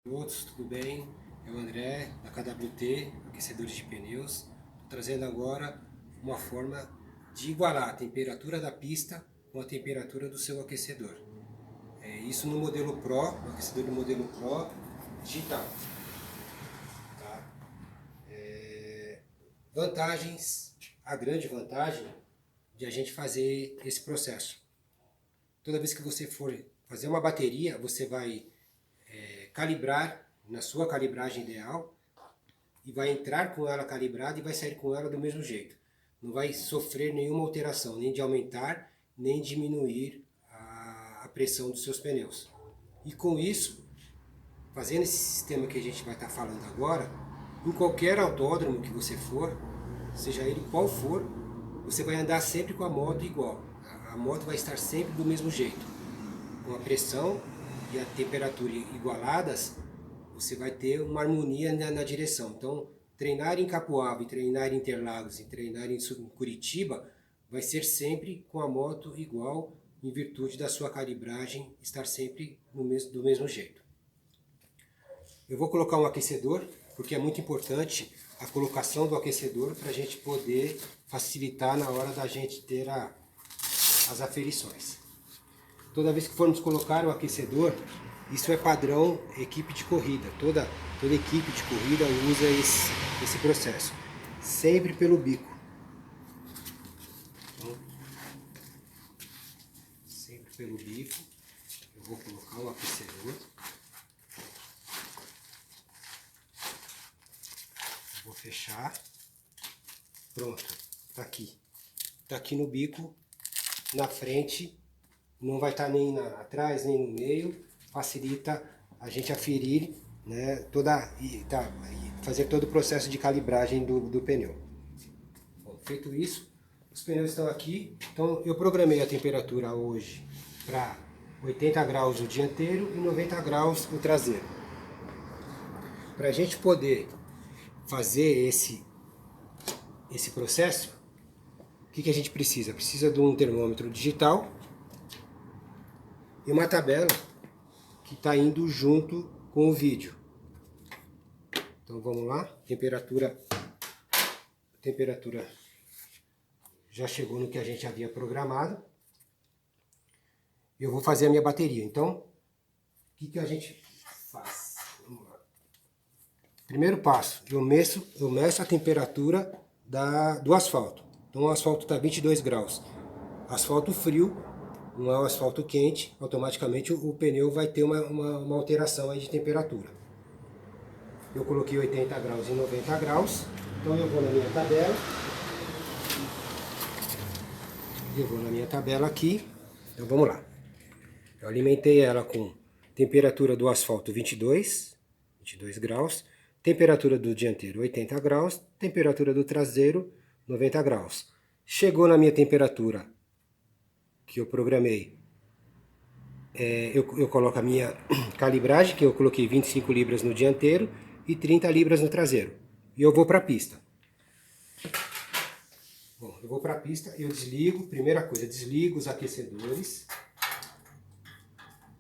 Todos, tudo bem? É o André, da KWT, aquecedores de pneus. Estou trazendo agora uma forma de igualar a temperatura da pista com a temperatura do seu aquecedor. Isso no modelo Pro, no aquecedor do modelo Pro digital. Tá? Vantagens, a grande vantagem de a gente fazer esse processo. Toda vez que você for fazer uma bateria, você vai calibrar na sua calibragem ideal e vai entrar com ela calibrada e vai sair com ela do mesmo jeito. Não vai sofrer nenhuma alteração, nem de aumentar, nem diminuir a pressão dos seus pneus. E com isso, fazendo esse sistema que a gente vai estar falando agora, em qualquer autódromo que você for, seja ele qual for, você vai andar sempre com a moto igual. A moto vai estar sempre do mesmo jeito. Com a pressão e a temperatura igualadas, você vai ter uma harmonia na direção. Então, treinar em Capoava, treinar em Interlagos e treinar em Curitiba vai ser sempre com a moto igual, em virtude da sua calibragem estar sempre do mesmo jeito. Eu vou colocar um aquecedor, porque é muito importante a colocação do aquecedor para a gente poder facilitar na hora da gente ter as aferições. Toda vez que formos colocar o aquecedor, isso é padrão equipe de corrida. Toda equipe de corrida usa esse processo. Sempre pelo bico. Então, sempre pelo bico. Eu vou colocar o aquecedor. Vou fechar. Pronto. Tá aqui. Tá aqui no bico. Na frente. Não vai estar nem atrás, nem no meio. Facilita a gente aferir, né, fazer todo o processo de calibragem do pneu. Bom, feito isso, os pneus estão aqui. Então eu programei a temperatura hoje para 80 graus o dianteiro e 90 graus o traseiro. Para a gente poder fazer esse processo, o que a gente precisa? Precisa de um termômetro digital e uma tabela que está indo junto com o vídeo. Então vamos lá, temperatura já chegou no que a gente havia programado. Eu vou fazer a minha bateria. Então, o que a gente faz? Vamos lá. Primeiro passo, eu meço a temperatura do asfalto. Então o asfalto está 22 graus. Asfalto frio, não é o asfalto quente, automaticamente o pneu vai ter uma alteração aí de temperatura. Eu coloquei 80 graus e 90 graus, então eu vou na minha tabela. Eu vou na minha tabela aqui, então vamos lá. Eu alimentei ela com temperatura do asfalto 22 graus, temperatura do dianteiro 80 graus, temperatura do traseiro 90 graus. Chegou na minha temperatura que eu programei, eu coloco a minha calibragem, que eu coloquei 25 libras no dianteiro e 30 libras no traseiro. E eu vou para a pista. Bom, eu vou para a pista, eu desligo, primeira coisa, desligo os aquecedores,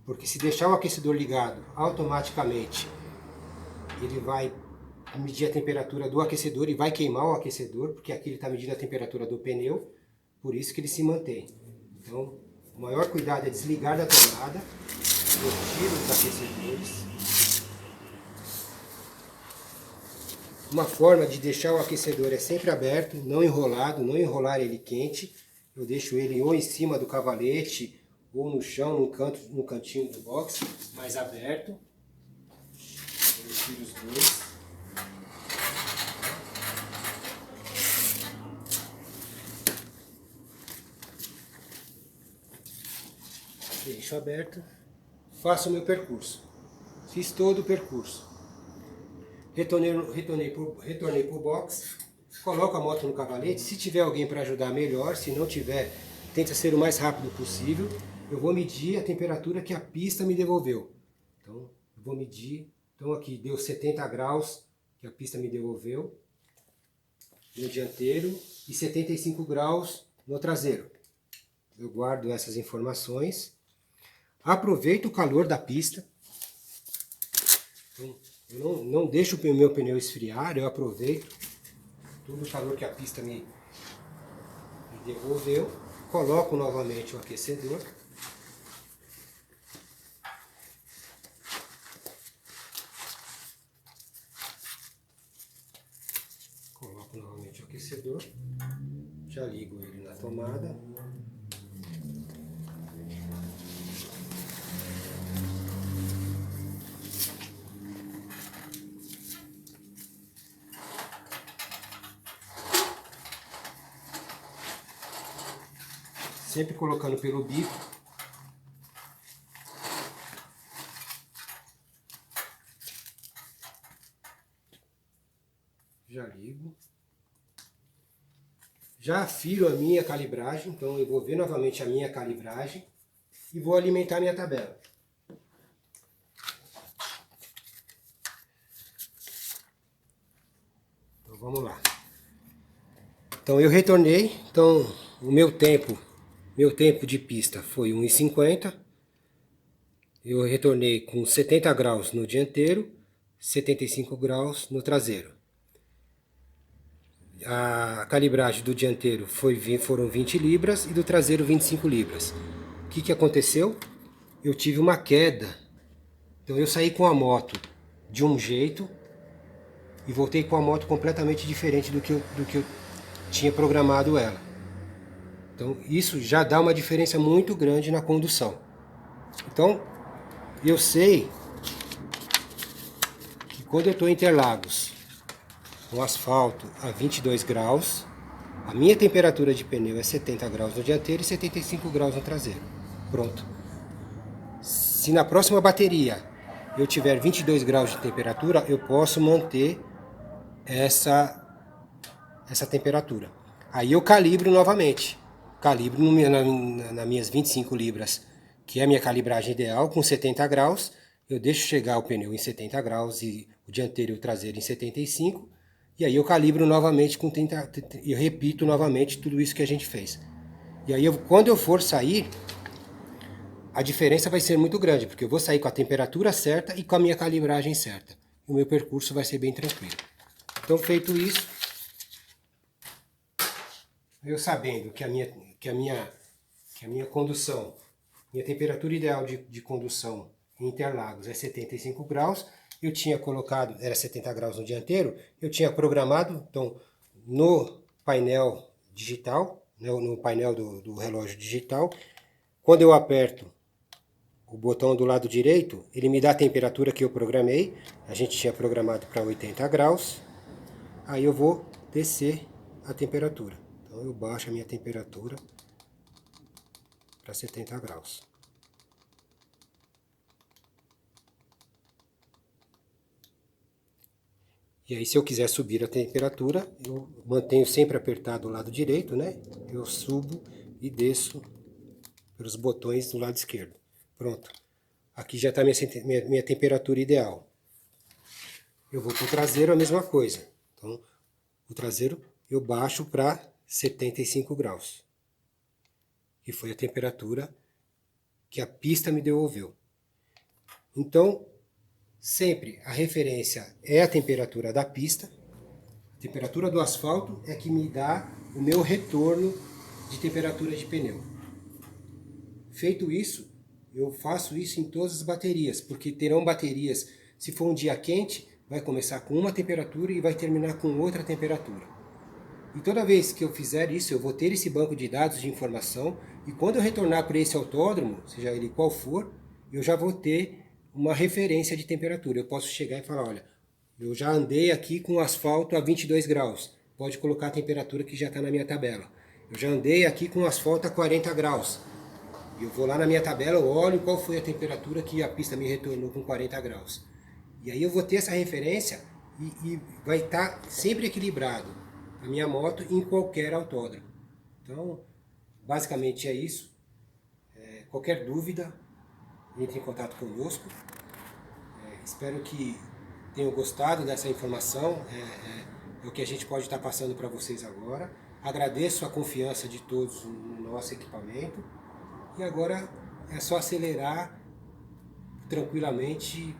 porque se deixar o aquecedor ligado, automaticamente ele vai medir a temperatura do aquecedor e vai queimar o aquecedor, porque aqui ele está medindo a temperatura do pneu, por isso que ele se mantém. Então, o maior cuidado é desligar da tomada, eu tiro os aquecedores. Uma forma de deixar o aquecedor é sempre aberto, não enrolado, não enrolar ele quente. Eu deixo ele ou em cima do cavalete, ou no chão, no cantinho do box, mais aberto. Eu tiro os dois. Deixo aberto, faço o meu percurso. Fiz todo o percurso. Retornei para o box, coloco a moto no cavalete. Se tiver alguém para ajudar, melhor. Se não tiver, tenta ser o mais rápido possível. Eu vou medir a temperatura que a pista me devolveu. Então, eu vou medir. Então aqui deu 70 graus que a pista me devolveu no dianteiro e 75 graus no traseiro. Eu guardo essas informações. Aproveito o calor da pista Então, eu não deixo o meu pneu esfriar, eu aproveito todo o calor que a pista me devolveu, coloco novamente o aquecedor. Coloco novamente o aquecedor, já ligo ele na tomada. Sempre colocando pelo bico. Já ligo. Já afiro a minha calibragem, então eu vou ver novamente a minha calibragem e vou alimentar a minha tabela. Então vamos lá. Então eu retornei, então o meu tempo de pista foi 1,50. Eu retornei com 70 graus no dianteiro, 75 graus no traseiro. A calibragem do dianteiro foram 20 libras e do traseiro 25 libras. O que aconteceu? Eu tive uma queda. Então eu saí com a moto de um jeito e voltei com a moto completamente diferente do que eu tinha programado ela. Então isso já dá uma diferença muito grande na condução. Então eu sei que quando eu estou em Interlagos, com asfalto a 22 graus, a minha temperatura de pneu é 70 graus no dianteiro e 75 graus no traseiro. Pronto. Se na próxima bateria eu tiver 22 graus de temperatura, eu posso manter essa temperatura. Aí eu calibro novamente. Calibro nas minhas 25 libras, que é a minha calibragem ideal, com 70 graus. Eu deixo chegar o pneu em 70 graus e o dianteiro e o traseiro em 75. E aí eu calibro novamente com 30, e eu repito novamente tudo isso que a gente fez. E aí quando eu for sair, a diferença vai ser muito grande, porque eu vou sair com a temperatura certa e com a minha calibragem certa. O meu percurso vai ser bem tranquilo. Então feito isso, eu sabendo que a minha condução, minha temperatura ideal de condução em Interlagos é 75 graus, eu tinha colocado, era 70 graus no dianteiro, eu tinha programado, então, no painel digital, no painel do relógio digital, quando eu aperto o botão do lado direito, ele me dá a temperatura que eu programei, a gente tinha programado para 80 graus, aí eu vou descer a temperatura. Então eu baixo a minha temperatura para 70 graus. E aí, se eu quiser subir a temperatura, eu mantenho sempre apertado o lado direito, né? Eu subo e desço pelos botões do lado esquerdo. Pronto. Aqui já está minha temperatura ideal. Eu vou para o traseiro, a mesma coisa. Então, o traseiro eu baixo para 75 graus. Que foi a temperatura que a pista me devolveu. Então, sempre a referência é a temperatura da pista, a temperatura do asfalto é que me dá o meu retorno de temperatura de pneu. Feito isso, eu faço isso em todas as baterias, porque terão baterias, se for um dia quente, vai começar com uma temperatura e vai terminar com outra temperatura. E toda vez que eu fizer isso, eu vou ter esse banco de dados de informação, e quando eu retornar para esse autódromo, seja ele qual for, eu já vou ter uma referência de temperatura. Eu posso chegar e falar, olha, eu já andei aqui com asfalto a 22 graus. Pode colocar a temperatura que já está na minha tabela. Eu já andei aqui com asfalto a 40 graus. Eu vou lá na minha tabela, eu olho qual foi a temperatura que a pista me retornou com 40 graus. E aí eu vou ter essa referência e vai estar sempre equilibrado a minha moto em qualquer autódromo. Então, basicamente é isso. Qualquer dúvida, entre em contato conosco. Espero que tenham gostado dessa informação. É o que a gente pode estar passando para vocês agora. Agradeço a confiança de todos no nosso equipamento. E agora é só acelerar tranquilamente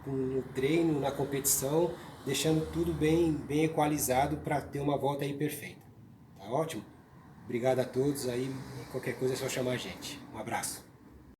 no treino, na competição, deixando tudo bem equalizado para ter uma volta aí perfeita. Tá ótimo? Obrigado a todos aí, qualquer coisa é só chamar a gente. Um abraço.